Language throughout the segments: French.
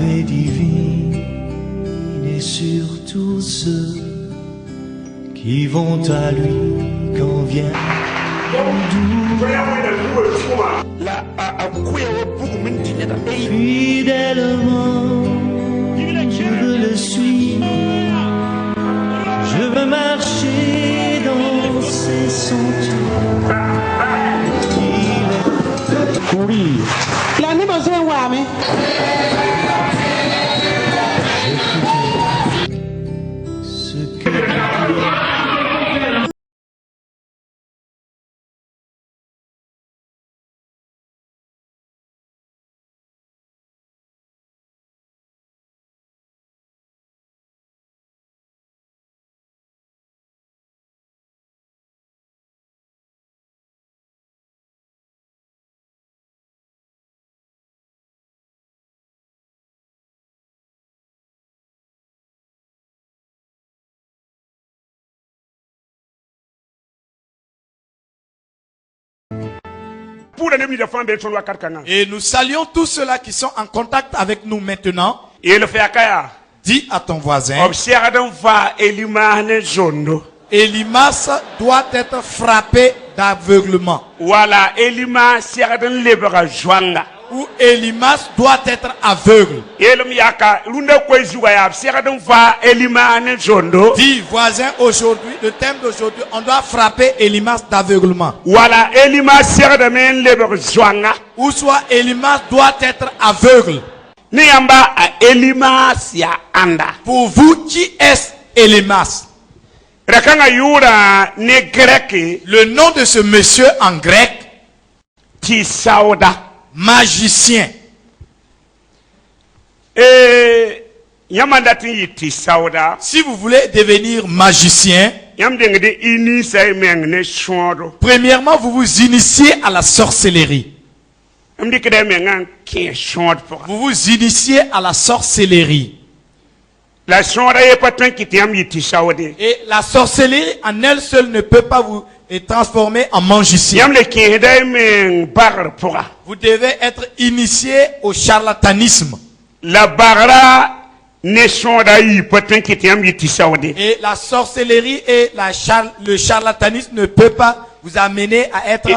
paix divine est sur tous ceux qui vont à lui quand vient fidèlement, je veux le suivre, je veux marcher dans ses sentiers. Courir. L'année besoin ouais, Ce que Dieu Et nous saluons tous ceux-là qui sont en contact avec nous maintenant. Dis à ton voisin, Elimas doit être frappé d'aveuglement. Voilà, Ou Elimas doit être aveugle. Dis voisin, aujourd'hui, le thème d'aujourd'hui, on doit frapper Elimas d'aveuglement. Voilà, Ou soit Elimas doit être aveugle. Pour vous, qui est Elimas? Le nom de ce monsieur en grec, magicien. Si vous voulez devenir magicien, premièrement, vous vous initiez à la sorcellerie. Vous vous initiez à la sorcellerie. Et la sorcellerie en elle seule ne peut pas vous transformer en magicien. Vous devez être initié au charlatanisme. Et la sorcellerie et le charlatanisme ne peut pas vous amener à être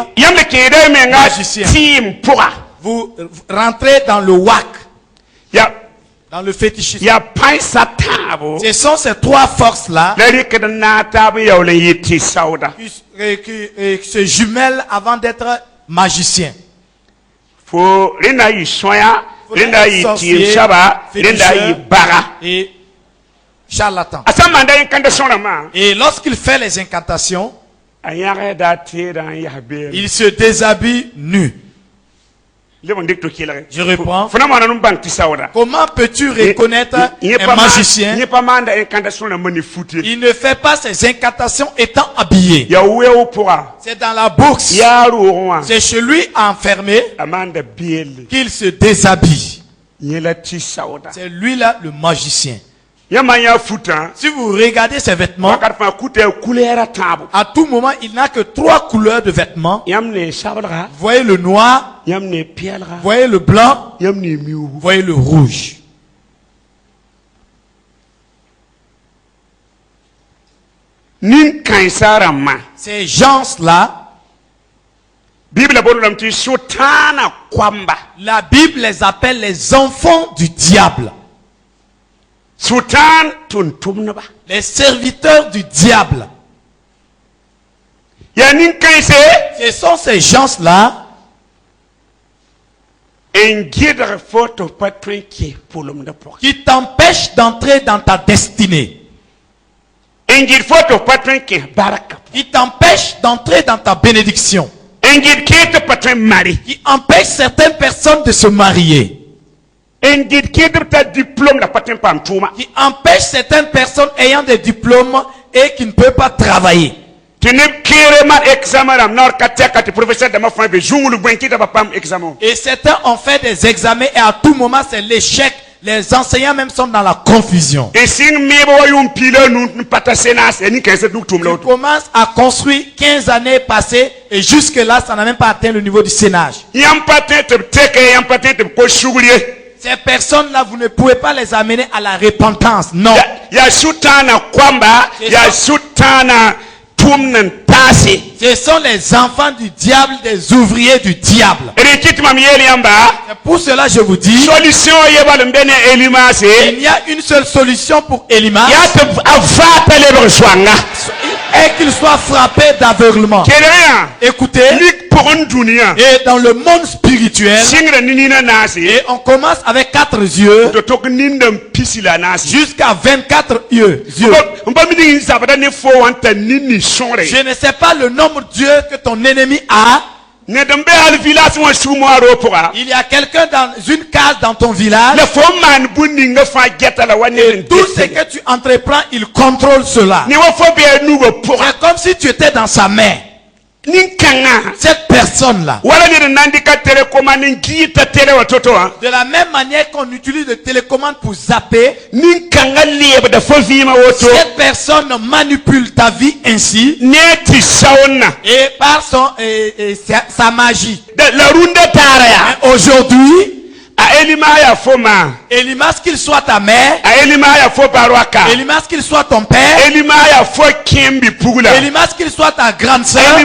magicien. Vous rentrez dans le whack, dans le fétichisme. Ce sont ces trois forces-là qui se jumellent avant d'être magicien. Et charlatan. Et lorsqu'il fait les incantations, il se déshabille nu. Je reprends. Comment peux-tu reconnaître un magicien? Il ne fait pas ses incantations étant habillé. C'est dans la bourse. C'est chez lui enfermé qu'il se déshabille. C'est lui-là le magicien. Si vous regardez ses vêtements, à tout moment, il n'a que 3 couleurs de vêtements. Vous voyez le noir, vous voyez le blanc, vous voyez le rouge. Ces gens-là, la Bible les appelle les enfants du diable. Les serviteurs du diable. Ce sont ces gens-là qui t'empêchent d'entrer dans ta destinée. Qui t'empêchent d'entrer dans ta bénédiction. Qui empêchent certaines personnes de se marier. Qui empêche certaines personnes ayant des diplômes et qui ne peuvent pas travailler. Et certains ont fait des examens et à tout moment c'est l'échec. Les enseignants même sont dans la confusion. Tu commences à construire 15 années passées et Ces personnes-là, vous ne pouvez pas les amener à la repentance. Non. Ce sont les enfants du diable, des ouvriers du diable. Et pour cela, je vous dis, il y a une seule solution pour Elimas, et qu'il soit frappé d'aveuglement. Écoutez, et dans le monde spirituel, et on commence avec 4 yeux jusqu'à 24 yeux. Je ne sais pas le nombre d'yeux que ton ennemi a. Il y a quelqu'un dans une case dans ton village. Et tout ce que tu entreprends, il contrôle cela. C'est comme si tu étais dans sa main. Cette personne-là, de la même manière qu'on utilise le télécommande pour zapper, cette personne manipule ta vie ainsi, et par sa magie. Aujourd'hui, Elimas, qu'il soit ta mère, Elimas, qu'il soit ton père, Elimas, qu'il soit ta grande sœur,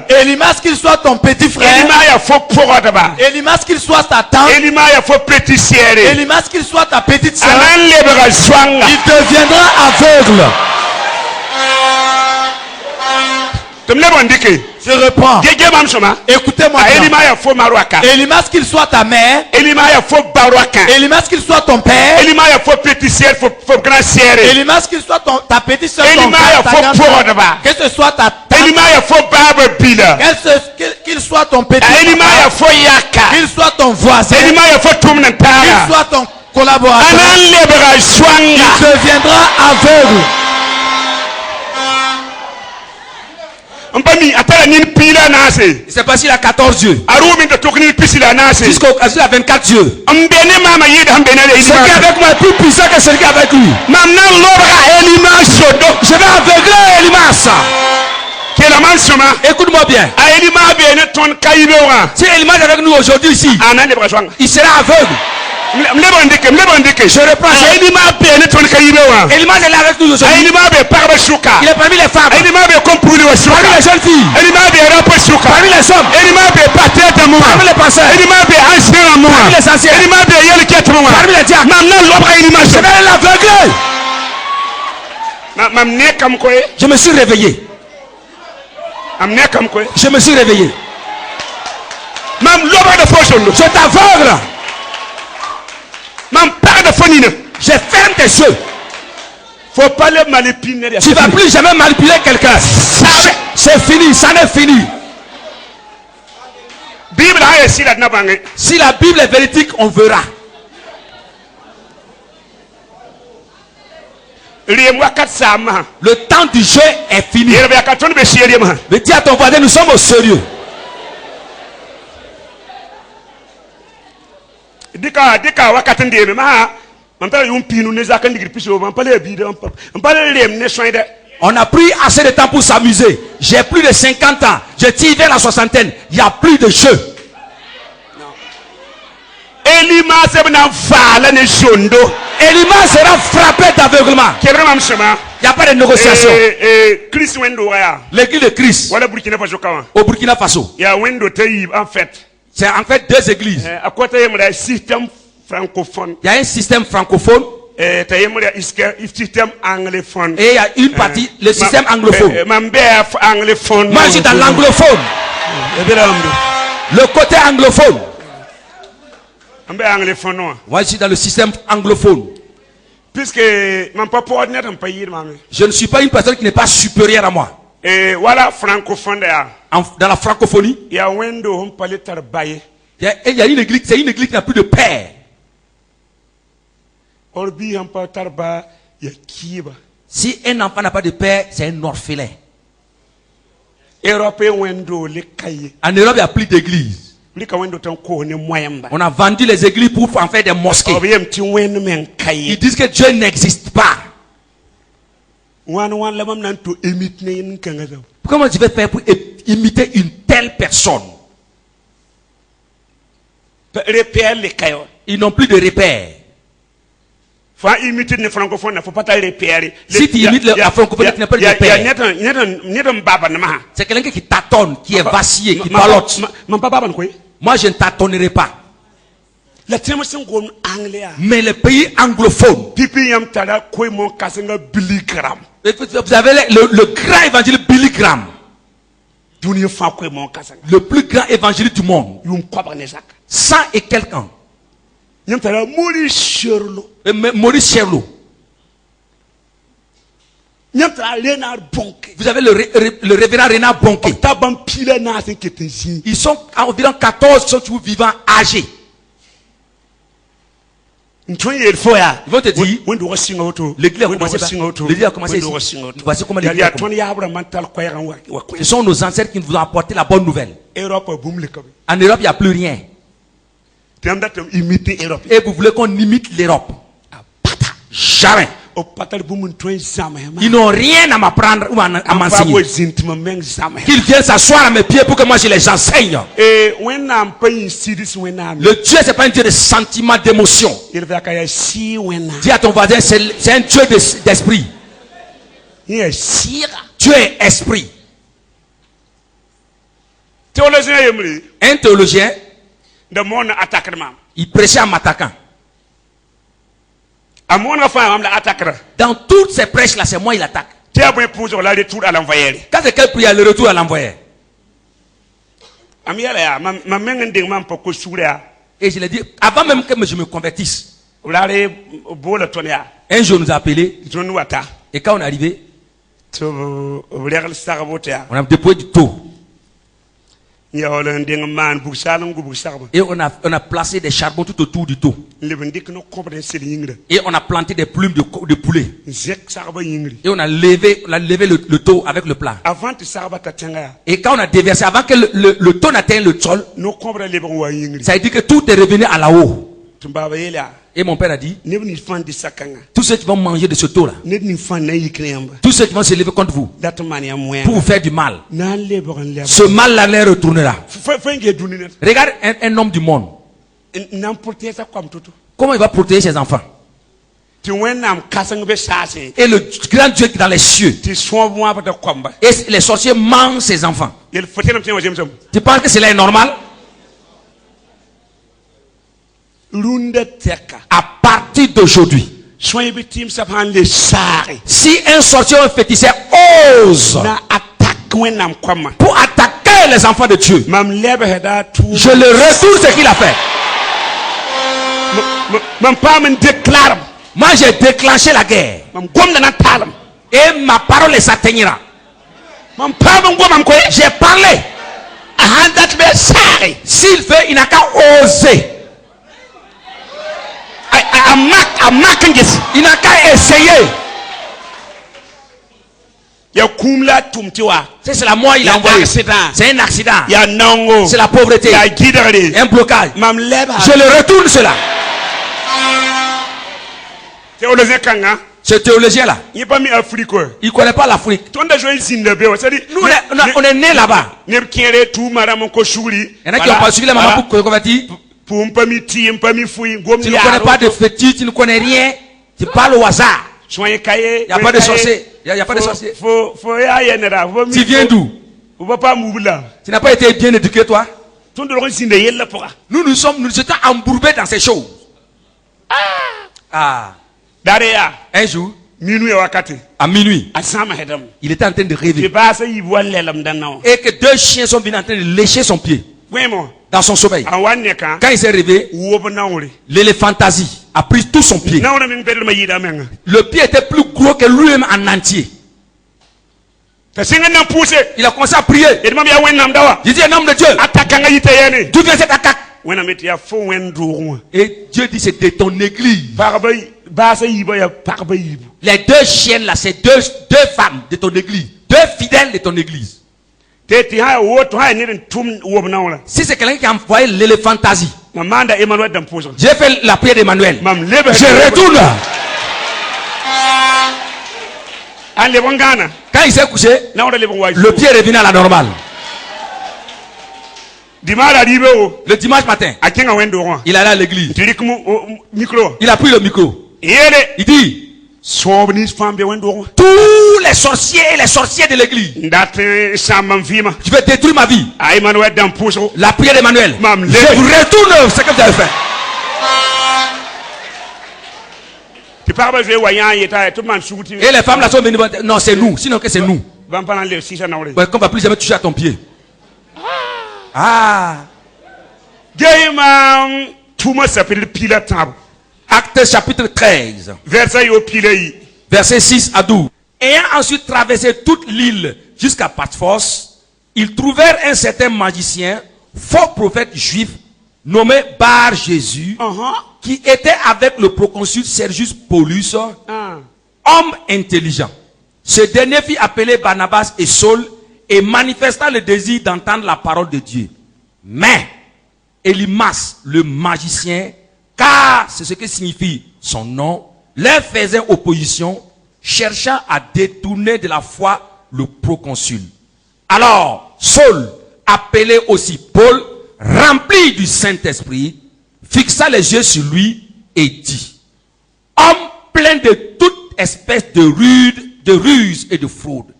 Elimas, qu'il soit ton petit frère, Elimas, qu'il soit ta tante, Elimas, qu'il soit ta petite sœur, il deviendra aveugle. Je reprends. Écoutez-moi bien. Elimas, qu'il soit ta mère, Elimas, qu'il soit ton père, Elimas, qu'il soit ta petite soeur, que ce soit ta tante, qu'il soit ton petit frère, qu'il soit ton voisin, qu'il soit ton collaborateur, il deviendra aveugle. C'est pas s'il a 14 yeux. Jusqu'à 24 yeux. Celui qui est avec moi est plus puissant que celui qui est avec lui. Je vais aveugler Elimas. Écoute-moi bien. Si Elimas est avec nous aujourd'hui ici, il sera aveugle. Je reprends. Elimas est là avec nous aujourd'hui. Il est parmi les femmes, parmi les jeunes filles, parmi les hommes, parmi les pasteurs, parmi les anciens, parmi les diacres. Je vais l'aveugler. Je me suis réveillé. Je me suis réveillé. Je t'aveugle. Je ferme tes yeux. Faut pas le manipuler. Tu vas plus jamais manipuler quelqu'un. C'est fini, ça n'est fini. Si la Bible est véridique, on verra. Le temps du jeu est fini. Mais dis à ton voisin, nous sommes au sérieux. On a pris assez de temps pour s'amuser. J'ai plus de 50 ans. Je tire vers la soixantaine. Il n'y a plus de jeu. Elimas sera frappé d'aveuglement. Il n'y a pas de négociation. L'église de Christ au Burkina Faso. C'est en fait 2 églises. Il y a un système francophone. Et il y a une partie, le système anglophone. Moi je suis dans l'anglophone. Le côté anglophone. Moi je suis dans le système anglophone. Puisque je ne suis pas une personne qui n'est pas supérieure à moi. Et voilà francophone dans la francophonie. Il y a une église, c'est une église qui n'a plus de père. Si un enfant n'a pas de père, c'est un orphelin. En Europe, il n'y a plus d'église. On a vendu les églises pour en faire des mosquées. Ils disent que Dieu n'existe pas. Comment tu vas faire pour imiter une telle personne? Ils n'ont plus de repères. Si tu imites la francophonie, tu n'as pas de repères. C'est quelqu'un qui tâtonne, qui est vacillé, qui ballotte. Moi, je ne tâtonnerai pas. Mais les pays anglophones, vous avez le grand évangile Billy Graham, le plus grand évangile du monde, 100 et quelques ans. Maurice Sherlock. Vous avez le révérend Renard Bonke. Ils sont environ 14, sont toujours vivants, âgés. Ils vont te dire, l'église a commencé ici. Voici comment l'église a commencé. Ce sont nos ancêtres qui nous ont apporté la bonne nouvelle. En Europe, il n'y a plus rien. Et vous voulez qu'on imite l'Europe? Jamais. Ils n'ont rien à m'apprendre ou à m'enseigner. Qu'ils viennent s'asseoir à mes pieds pour que moi je les enseigne. Le Dieu, c'est pas un Dieu de sentiments, d'émotions. Dis à ton voisin, c'est un Dieu d'esprit. Dieu est esprit. Un théologien, il prêchait en m'attaquant. Dans toutes ces prêches là, c'est moi il attaque. Quand quelqu'un prie, le retour à l'envoyeur. Et je l'ai dit, avant même que je me convertisse, un jour nous a appelé. Et quand on est arrivé, on a déployé du taux. Et on a placé des charbons tout autour du taux. Et on a planté des plumes de poulet. Et on a levé le taux avec le plat. Et quand on a déversé, avant que le taux n'atteigne le sol, ça veut dire que tout est revenu à la haut. Et mon père a dit, tous ceux qui vont manger de ce taux-là, tous ceux qui vont se lever contre vous, pour vous faire du mal, ce mal-là les retournera. Regarde un homme du monde. Comment il va protéger ses enfants? Et le grand Dieu qui est dans les cieux, et les sorciers mangent ses enfants. Tu penses que cela est normal? À partir d'aujourd'hui, si un sorcier ou un féticheur ose pour attaquer les enfants de Dieu, je le retourne ce qu'il a fait. Moi j'ai déclenché la guerre et ma parole les atteignera. J'ai parlé. S'il veut, il n'a qu'à oser. Il n'a qu'à essayer. C'est la moi il a envoyé. C'est un accident. C'est la pauvreté. Un blocage. Je le retourne cela. Ce théologien-là, il ne connaît pas l'Afrique. Nous, on est nés là-bas. Il y en a qui n'ont pas suivi la maman pour convertir. Tu ne connais pas de fétiche, tu ne connais rien. Tu parles au hasard. Il n'y a pas de sorcier. Il n'y a pas de sorcier. Tu viens d'où? Tu n'as pas été bien éduqué, toi? Nous étions embourbés dans ces choses. Un jour, à minuit, il était en train de rêver. Et que deux chiens sont venus en train de lécher son pied. Dans son sommeil. Quand il s'est réveillé, l'éléphantasie a pris tout son pied. Le pied était plus gros que lui-même en entier. Il a commencé à prier. Il dit, un homme de Dieu, d'où vient cette attaque? Et Dieu dit, c'est de ton église. Les deux chiennes là, c'est deux femmes de ton église. Deux fidèles de ton église. Si c'est quelqu'un qui a envoyé l'éléphantasie, j'ai fait la prière d'Emmanuel. Je retourne. Quand il s'est couché, le pied est revenu à la normale. Le dimanche matin, il allait à l'église. Il a pris le micro. Il dit, tous les sorciers et les sorcières de l'église, je vais détruire ma vie. La prière d'Emmanuel. Je vous retourne ce que vous avez fait. Et les femmes là sont venues. Non, c'est nous. Sinon que c'est nous. Ouais, qu'on va plus jamais toucher à ton pied. Ah. Actes chapitre 13. Verset 6 à 12. Ayant ensuite traversé toute l'île jusqu'à Paphos, ils trouvèrent un certain magicien, faux prophète juif, nommé Bar Jésus, qui était avec le proconsul Sergius Paulus, homme intelligent. Ce dernier fit appeler Barnabas et Saul et manifesta le désir d'entendre la parole de Dieu. Mais Élymas, le magicien, car c'est ce que signifie son nom, leur faisait opposition, cherchant à détourner de la foi le proconsul. Alors, Saul, appelé aussi Paul, rempli du Saint-Esprit, fixa les yeux sur lui et dit: homme plein de toute espèce de ruse et de fraude,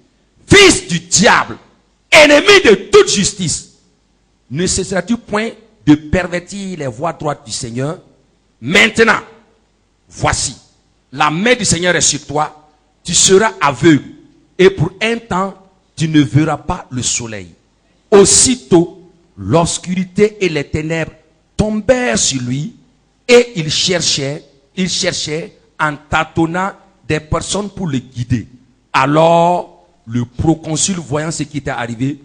fils du diable, ennemi de toute justice, ne cesseras-tu point de pervertir les voies droites du Seigneur? Maintenant, voici, la main du Seigneur est sur toi, tu seras aveugle, et pour un temps, tu ne verras pas le soleil. Aussitôt, l'obscurité et les ténèbres tombèrent sur lui, et il cherchait en tâtonnant des personnes pour le guider. Alors, le proconsul, voyant ce qui était arrivé,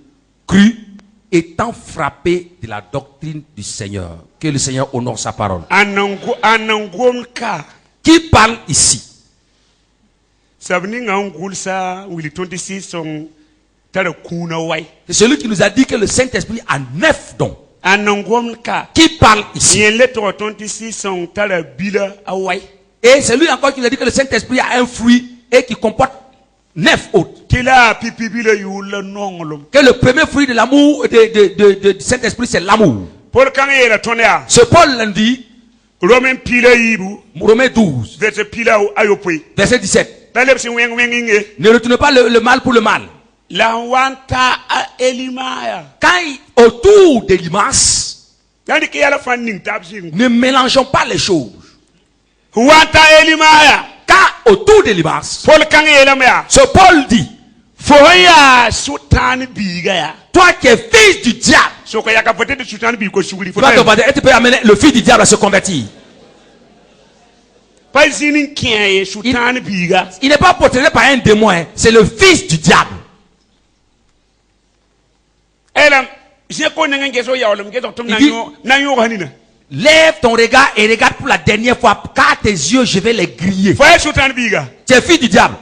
crut, étant frappé de la doctrine du Seigneur. Que le Seigneur honore sa parole. Qui parle ici? C'est celui qui nous a dit que le Saint-Esprit a 9 dons. Qui parle ici? Et c'est lui encore qui nous a dit que le Saint-Esprit a un fruit et qui comporte 9 autres. Que le premier fruit de l'amour du Saint-Esprit, c'est l'amour. Ce Paul l'a dit, Romains 12, verset 17. Ne retournez pas le mal pour le mal. Quand autour d'Élymas, ne mélangeons pas les choses. Quand autour d'Élymas, ce Paul dit, toi qui es fils du diable, tu peux amener le fils du diable à se convertir. Il n'est pas porté par un démon, hein. C'est le fils du diable. Il dit, lève ton regard et regarde pour la dernière fois, car tes yeux, je vais les griller. Tu es fils du diable.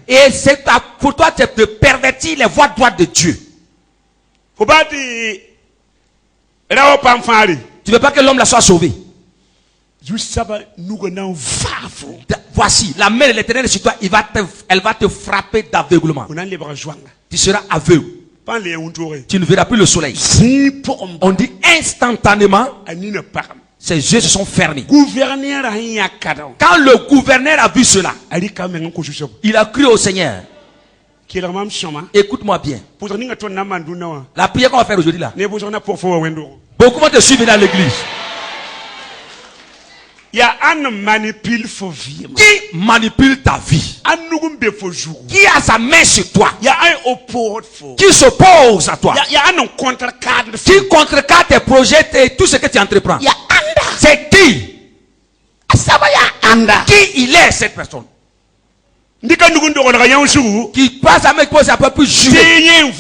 Et c'est pour toi de pervertir les voies droites de Dieu. Tu ne veux pas que l'homme la soit sauvé. Voici, la main de l'Éternel est sur toi, elle va te frapper d'aveuglement. Tu seras aveugle. Tu ne verras plus le soleil. On dit instantanément, ses yeux se sont fermés. Quand le gouverneur a vu cela, il a cru au Seigneur. Écoute-moi bien. La prière qu'on va faire aujourd'hui là, beaucoup vont te suivre dans l'église. Qui manipule ta vie? Qui a sa main sur toi? Qui s'oppose à toi? Qui contrecarre tes projets et tout ce que tu entreprends? C'est qui? Qui il est, cette personne? Qui passe à me poser un peu plus jurer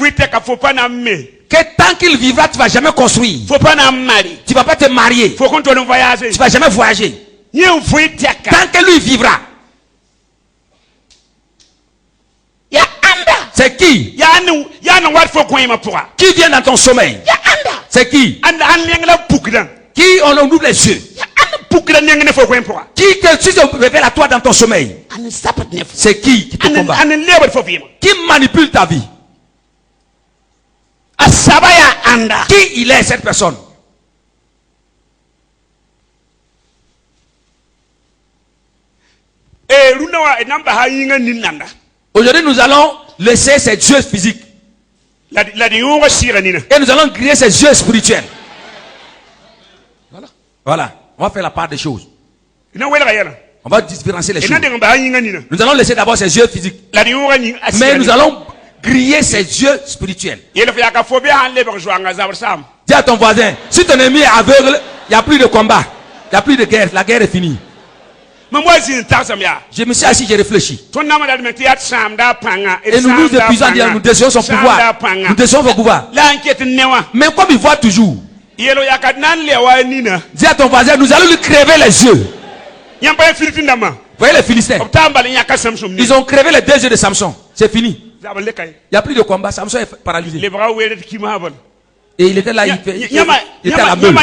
que tant qu'il vivra, tu ne vas jamais construire. Tu ne vas pas te marier. Tu ne vas jamais voyager. Tant que lui vivra. C'est qui? Qui vient dans ton sommeil? C'est qui? Qui on ouvre les yeux? Qui si se révèle à toi dans ton sommeil? C'est qui te combat? Qui manipule ta vie? Qui il est cette personne? Aujourd'hui nous allons laisser ces dieux physiques. Et nous allons griller ces yeux spirituels. Voilà. On va faire la part des choses. On va différencier les choses. Nous allons laisser d'abord ces yeux physiques. Mais nous allons griller ses yeux spirituels. Dis à ton voisin, si ton ennemi est aveugle, il n'y a plus de combat. Il n'y a plus de guerre. La guerre est finie. Je me suis assis, j'ai réfléchi. Et nous épuisons, nous décevons son pouvoir. Nous décevons son pouvoir. Mais comme il voit toujours, dis à ton voisin, nous allons lui crever les yeux. Vous voyez les Philistins? Ils ont crevé les 2 yeux de Samson. C'est fini. Il n'y a plus de combat. Samson est paralysé. Et il était là, il était à la meule.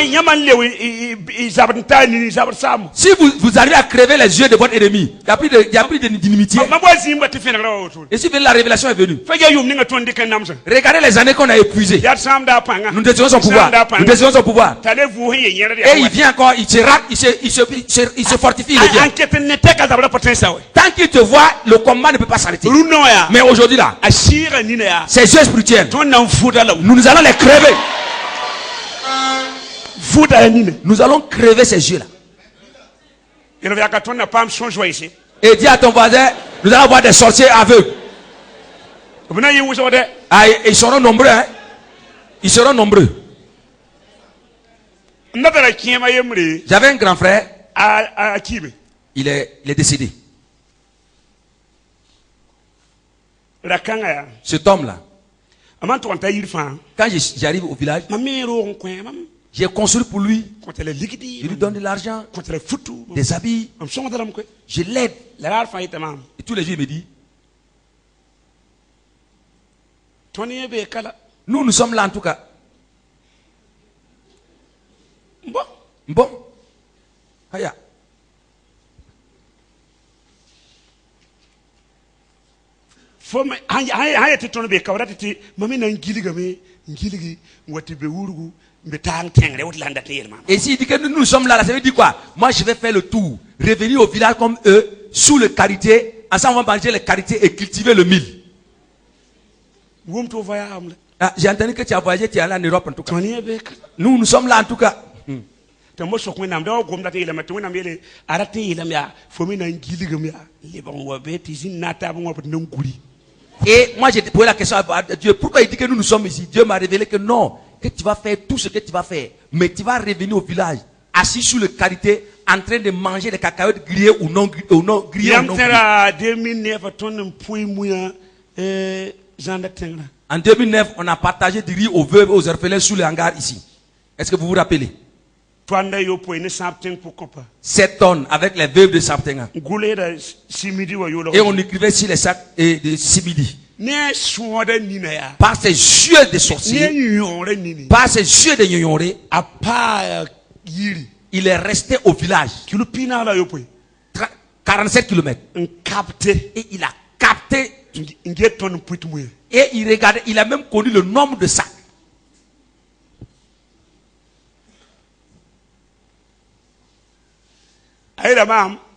Si vous arrivez à crever les yeux de votre ennemi, il n'y a plus d'inimitié. Et si la révélation est venue, regardez les années qu'on a épuisées. Nous détruisons son pouvoir. Nous détruisons son pouvoir. Et il vient encore, il se fortifie. Tant qu'il te voit, le combat ne peut pas s'arrêter. Mais aujourd'hui là, ces yeux spirituels, nous allons les crever. Nous allons crever ces yeux-là. Et dis à ton voisin, nous allons avoir des sorciers aveugles. Ah, ils seront nombreux. Hein? Ils seront nombreux. J'avais un grand frère. Il est décédé. Cet homme-là. Quand j'arrive au village, j'ai construit pour lui. Je lui donne de l'argent, des habits. Je l'aide. Et tous les jours, il me dit, nous sommes là en tout cas. Bon. Aya. Et s'il dit que nous sommes là, ça veut dire quoi? Moi je vais faire le tour, revenir au village comme eux, sous le karité, ensemble on va manger les karités et cultiver le mil. Ah, j'ai entendu que tu as voyagé, tu es allé en Europe en tout cas. Nous sommes là en tout cas. Et moi j'ai posé la question à Dieu, pourquoi il dit que nous sommes ici? Dieu m'a révélé que non, que tu vas faire tout ce que tu vas faire, mais tu vas revenir au village, assis sous le karité, en train de manger des cacahuètes grillées ou non grillées. En 2009, on a partagé du riz aux veuves et aux orphelins sous le hangar ici. Est-ce que vous vous rappelez? 7 tonnes avec les veuves de Saptenga. Et on écrivait sur les sacs de simili. Par ces yeux de sorciers, par ces yeux de ignorés, il est resté au village. 47 km. Et il a capté. Et il regardait, il a même connu le nombre de sacs.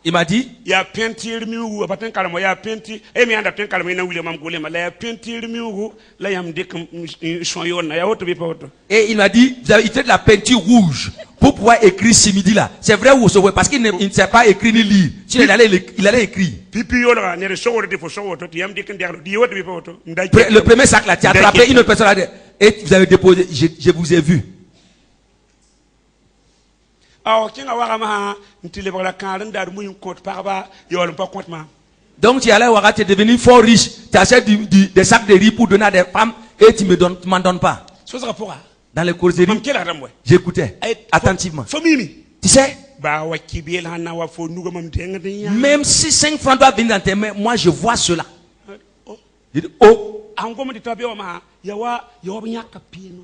Il m'a dit, et il m'a dit, vous avez utilisé de la peinture rouge pour pouvoir écrire ce midi là. C'est vrai ou c'est vrai? Parce qu'il ne sait pas écrire ni lire. Sinon, il allait écrire. Le premier sac là, tu as attrapé une autre personne là, et vous avez déposé, je vous ai vu. Donc tu es allé voir, tu es devenu fort riche, tu achètes des sacs de riz pour donner à des femmes et tu m'en donnes pas. Dans les causeries, j'écoutais attentivement. Tu sais, même si 5 francs doivent venir dans tes mains, moi je vois cela. Je dis, oh.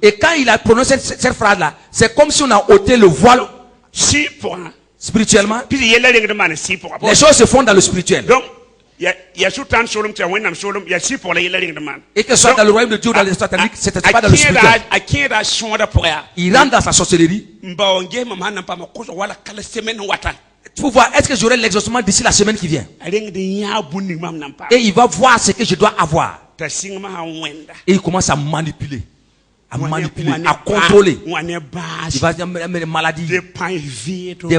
Et quand il a prononcé cette phrase là, c'est comme si on a ôté le voile. Spirituellement, les choses se font dans le spirituel. Et que ce soit dans le royaume de Dieu ou dans les sataniques, c'était pas dans le spirituel. Il rentre dans sa sorcellerie. Il faut voir, est-ce que j'aurai l'exaucement d'ici la semaine qui vient? Et il va voir ce que je dois avoir. Et il commence à manipuler. À contrôler. Il va dire des maladies, des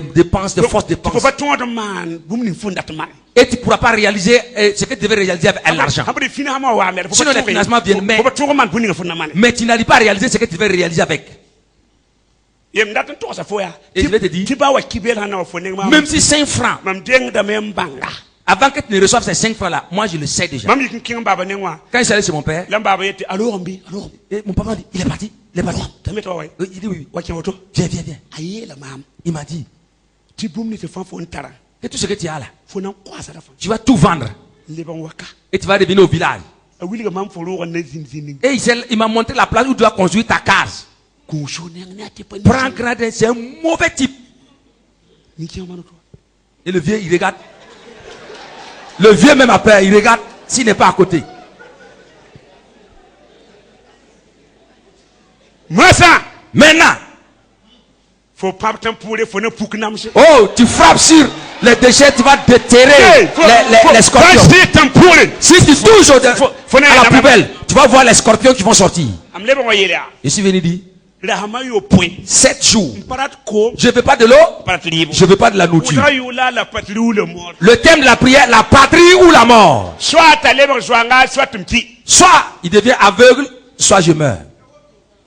dépenses, de fausses dépenses. Et tu ne pourras pas réaliser ce que tu devais réaliser avec l'argent. Sinon les financements viennent, mais tu n'arrives pas à réaliser ce que tu devais réaliser avec. Et je vais te dire, même si 5 francs, avant que tu ne reçoives ces 5 francs-là, moi je le sais déjà. Quand il s'est allé chez mon père, et mon papa dit, il est parti. Il dit oui. Viens. Il m'a dit, que tout ce que tu as là, tu vas tout vendre. Et tu vas revenir au village. Et il m'a montré la place où tu dois construire ta case. Prends gradin, c'est un mauvais type. Et le vieux, il regarde. Le vieux même après, il regarde s'il n'est pas à côté. Maintenant, oh, tu frappes sur les déchets, tu vas déterrer les scorpions. Si tu touches à la poubelle, tu vas voir les scorpions qui vont sortir. Je suis venu dire 7 jours. Je ne veux pas de l'eau, je ne veux pas de la nourriture. Le thème de la prière, la patrie ou la mort. Soit il devient aveugle, soit je meurs.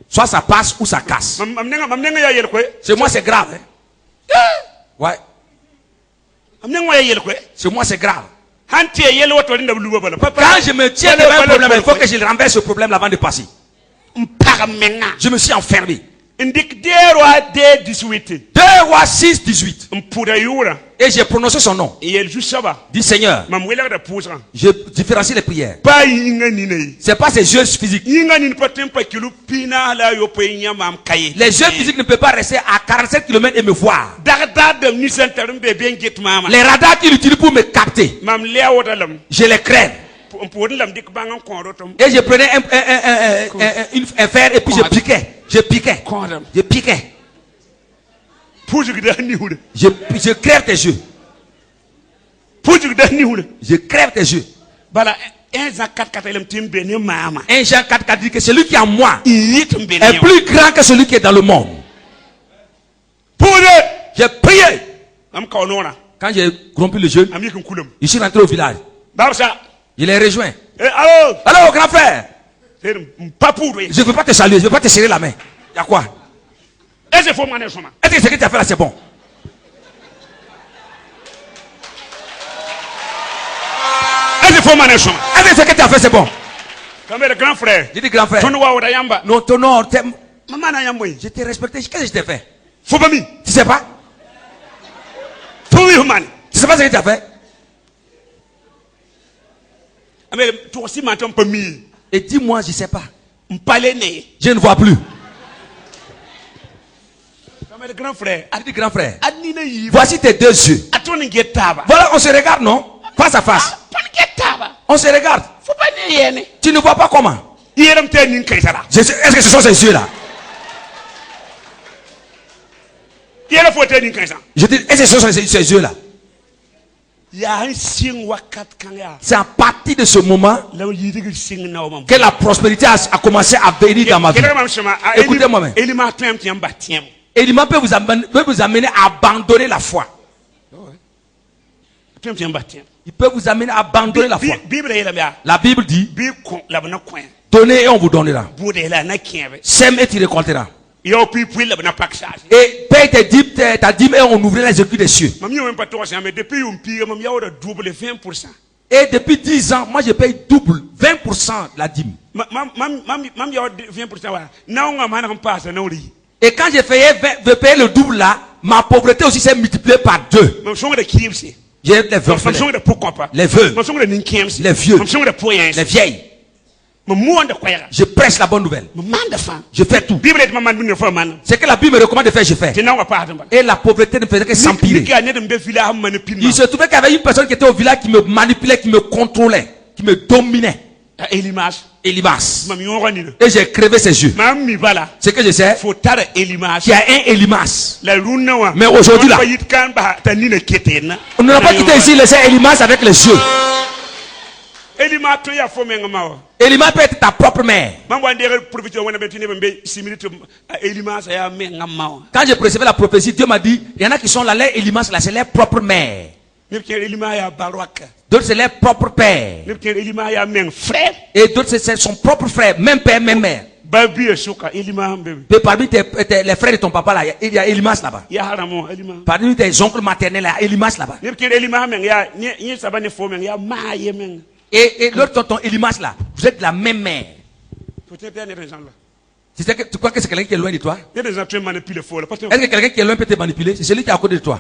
Soit ça passe ou ça casse. C'est moi, c'est grave. Ouais. C'est moi, c'est grave. Quand je me tiens devant un problème, il faut que je renverse ce problème avant de passer. Je me suis enfermé. 2 Rois 6, 18. Et j'ai prononcé son nom. Dit Seigneur, je différencie les prières. C'est pas ses yeux physiques. Les yeux physiques ne peuvent pas rester à 47 km et me voir. Les radars qu'il utilise pour me capter, je les crains. Et je prenais un fer et puis je piquais. Je crève tes yeux. Je crève tes yeux. 1 Jean 4 dit que celui qui est en moi est plus grand que celui qui est dans le monde. J'ai prié. Quand j'ai rompu le jeûne, je suis rentré au village. Il est rejoint. Allô, grand frère. Je ne veux pas te saluer, je ne veux pas te serrer la main. Il y a quoi? Est-ce que ce que tu as fait là, c'est bon? Est-ce que ce que tu as fait, c'est bon? Grand frère. J'ai dit grand frère. Non, ton nom, je t'ai respecté. Qu'est-ce que je t'ai fait? Tu sais pas? Tu sais pas ce que tu as fait? Et dis-moi, je ne sais pas. Je ne vois plus. Grand frère. Je dis grand frère. Voici tes 2 yeux. Voilà, on se regarde, non? Face à face. On se regarde. Tu ne vois pas comment? Est-ce que ce sont ces yeux-là? Je dis, est-ce que ce sont ces yeux-là? C'est à partir de ce moment que la prospérité a commencé à venir dans ma vie. Écoutez-moi même. Élément peut vous amener à abandonner la foi. Il peut vous amener à abandonner la foi. La Bible dit, donnez et on vous donnera. Sème et tu récolteras. Et paye ta dîme et on ouvrira les écus des cieux. Et depuis 10 ans, moi je paye double, 20% la dîme. Et quand j'ai fait payer le double là, ma pauvreté aussi s'est multipliée par 2. J'ai les veuves, les vieux, les vieilles. Je prêche la bonne nouvelle. Je fais tout. Ce que la Bible me recommande de faire, je fais. Et la pauvreté ne faisait que s'empirer. Il se trouvait qu'il y avait une personne qui était au village qui me manipulait, qui me contrôlait, qui me dominait. Elimas. Et j'ai crevé ses yeux. Ce que je sais, qu'il y a un Elimas. Mais aujourd'hui là, on n'a pas quitté ici laisser Elimas avec les yeux. Elimas peut être ta propre mère. Quand j'ai préservé la prophétie, Dieu m'a dit, il y en a qui sont là, les Elimas là, c'est leur propre mère. D'autres c'est leur propre père. Et d'autres c'est son propre frère, même père, même mère. Et parmi les frères de ton papa là, il y a Elimas là-bas. Parmi tes oncles maternels, il y a Elimas là-bas. Et l'autre tonton Elimas là, vous êtes de la même mère. Tu crois que c'est quelqu'un qui est loin de toi? Est-ce que quelqu'un qui est loin peut te manipuler? C'est celui qui est à côté de toi.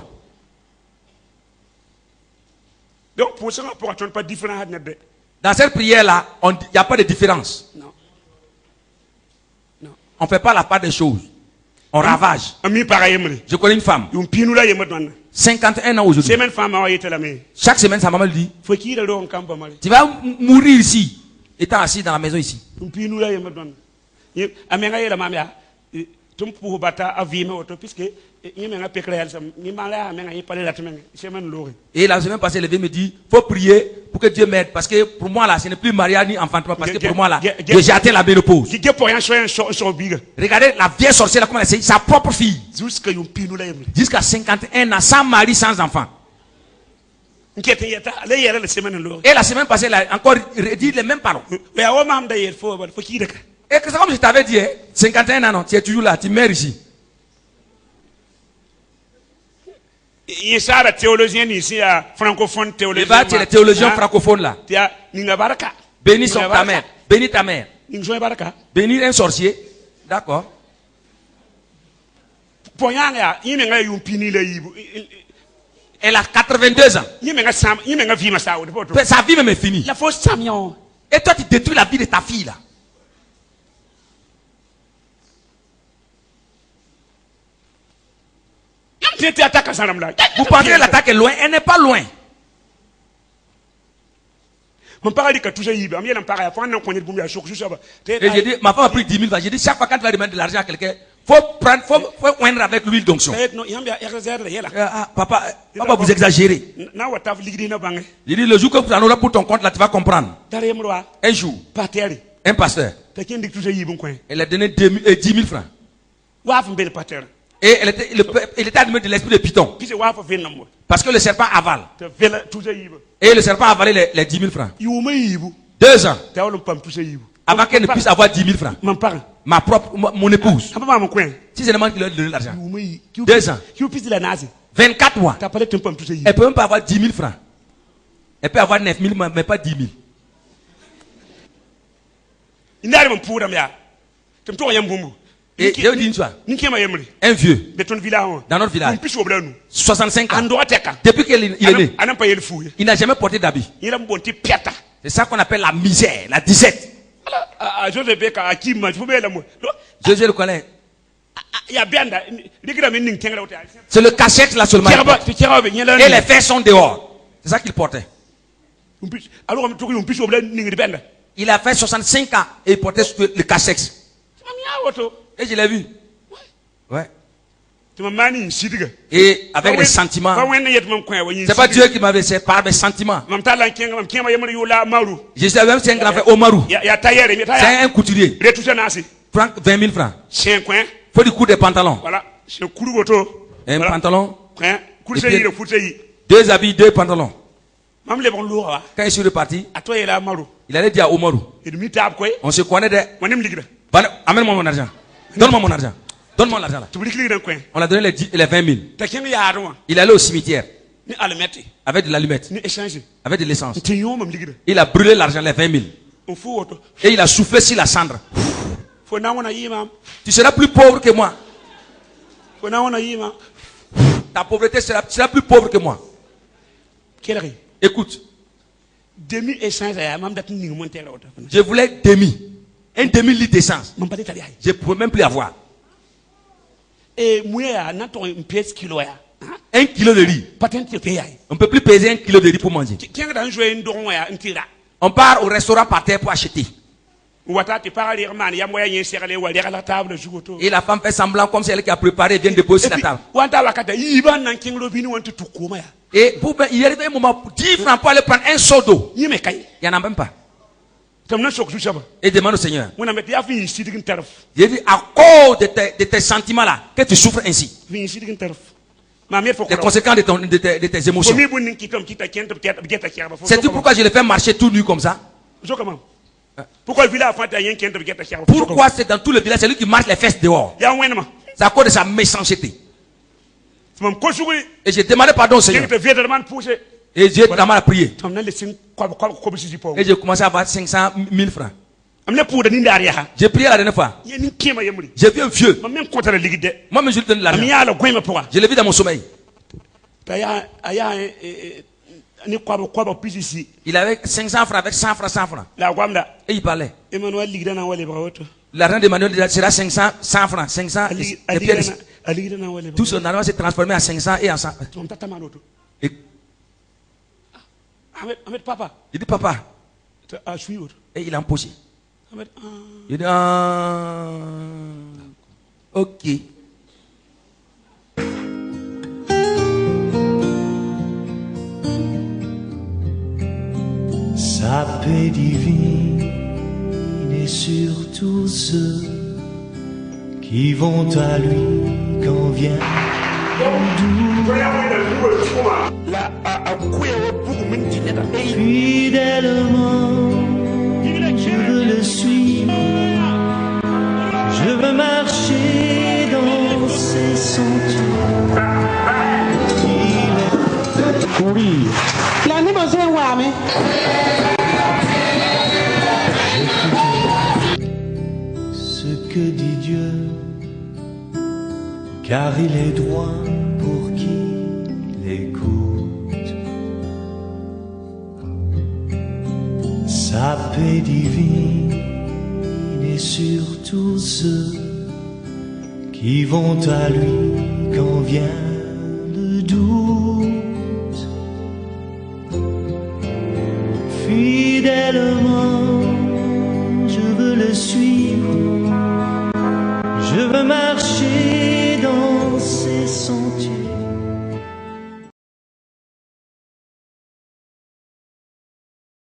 Donc, pour ça, on ne pas différent. Dans cette prière-là, il n'y a pas de différence. Non. On ne fait pas la part des choses. On ravage. Je connais une femme. 51 ans aujourd'hui. Chaque semaine, sa maman lui dit, tu vas mourir ici, étant assis dans la maison ici. Et la semaine passée, elle me dit, faut prier pour que Dieu m'aide. Parce que pour moi là, ce n'est plus mariage ni enfantement. Parce que pour moi là, j'ai atteint la ménopause. Regardez la vieille sorcière, comment elle essaie, sa propre fille. Jusqu'à 51 ans, sans mari, sans enfant. Et la semaine passée, elle a encore dit les mêmes paroles. Et c'est comme je t'avais dit, 51 ans, non, tu es toujours là, tu meurs ici. Il y a des théologiens ici, francophones, théologiens. Et tu es les théologiens francophones là. Bénis ta mère. Bénis ta mère. Bénis un sorcier. D'accord. Elle a 82 ans. Sa vie même est finie. Et toi, tu détruis la vie de ta fille là. Vous pensez que l'attaque est loin? Elle n'est pas loin. Et j'ai dit, ma femme a pris 10 000. J'ai dit, chaque fois quand tu vas demander de l'argent à quelqu'un, faut oindre avec l'huile d'onction. Papa, vous exagérez. J'ai dit, le jour que tu en auras pour ton compte, là, tu vas comprendre. Un jour, un pasteur, elle a donné 10 000 francs. Et il était animé de l'esprit de Python. Parce que le serpent avale. Et le serpent a avalé les 10 000 francs. 2 ans. Avant qu'elle ne puisse avoir 10 000 francs. Mon épouse. Si je demande qu'il lui donne l'argent. 2 ans. 24 mois. Elle ne peut même pas avoir 10 000 francs. Elle peut avoir 9 000, mais pas 10 000. Et je vous dis une chose, un vieux dans notre village, 65 ans, depuis qu'il est né, il n'a jamais porté d'habit. C'est ça qu'on appelle la misère, la disette. Je le connais. C'est le cachette là seulement. Et les fesses sont dehors. C'est ça qu'il portait. Il a fait 65 ans et il portait le cachette. Et je l'ai vu. Ouais. Et avec des sentiments. C'est pas Dieu qui m'avait fait, c'est par mes sentiments. Je sais même c'est un grand frère Omaru. C'est un couturier. Franck, 20 000 francs. Faut du coup des pantalons. Un pantalon. Deux habits, 2 pantalons. Quand je suis reparti, il allait dire à Omaru. On se connaît de. Amène-moi mon argent. Donne-moi mon argent. Donne-moi l'argent là. On a donné les 20 000. Il allait au cimetière. Avec de l'allumette. Avec de l'essence. Il a brûlé l'argent, les 20 000. Et il a soufflé sur la cendre. Tu seras plus pauvre que moi. Ta pauvreté sera plus pauvre que moi. Écoute. Je voulais un demi-litre d'essence. Je ne pouvais même plus avoir. 1 kilo de riz. On ne peut plus peser 1 kilo de riz pour manger. On part au restaurant par terre pour acheter. Et la femme fait semblant comme si elle qui a préparé vient de déposer sur la table. Et il y avait un moment, 10 francs pour aller prendre un seau d'eau. Il n'y en a même pas. Et demande au Seigneur. J'ai dit, à cause de tes sentiments là, que tu souffres ainsi. Les conséquences de tes émotions. C'est pourquoi je le fais marcher tout nu comme ça. Pourquoi c'est dans tout le village, c'est lui qui marche les fesses dehors. C'est à cause de sa méchanceté. Et j'ai demandé pardon au Seigneur. Et Dieu m'a prié. Et j'ai commencé à avoir 500 000 francs. J'ai prié la dernière fois. J'ai vu un vieux. Moi, je lui donne l'argent. Je l'ai vu dans mon sommeil. Il avait 500 francs avec 100 francs, 100 francs. Et il parlait. L'argent d'Emmanuel sera 500, 100 francs, 500. Tout son argent s'est transformé en 500 et en 100. Et il dit, papa. Et il a empoché. Il dit, ok. Sa paix divine est sur tous ceux qui vont à lui quand vient fidèlement, je veux le suivre, je veux marcher dans ses sentiers. Oui. Ce que dit Dieu, car il est droit pour qui l'écoute. Sa paix divine est sur tous ceux qui vont à lui quand vient le doute. Fidèlement, je veux le suivre, je veux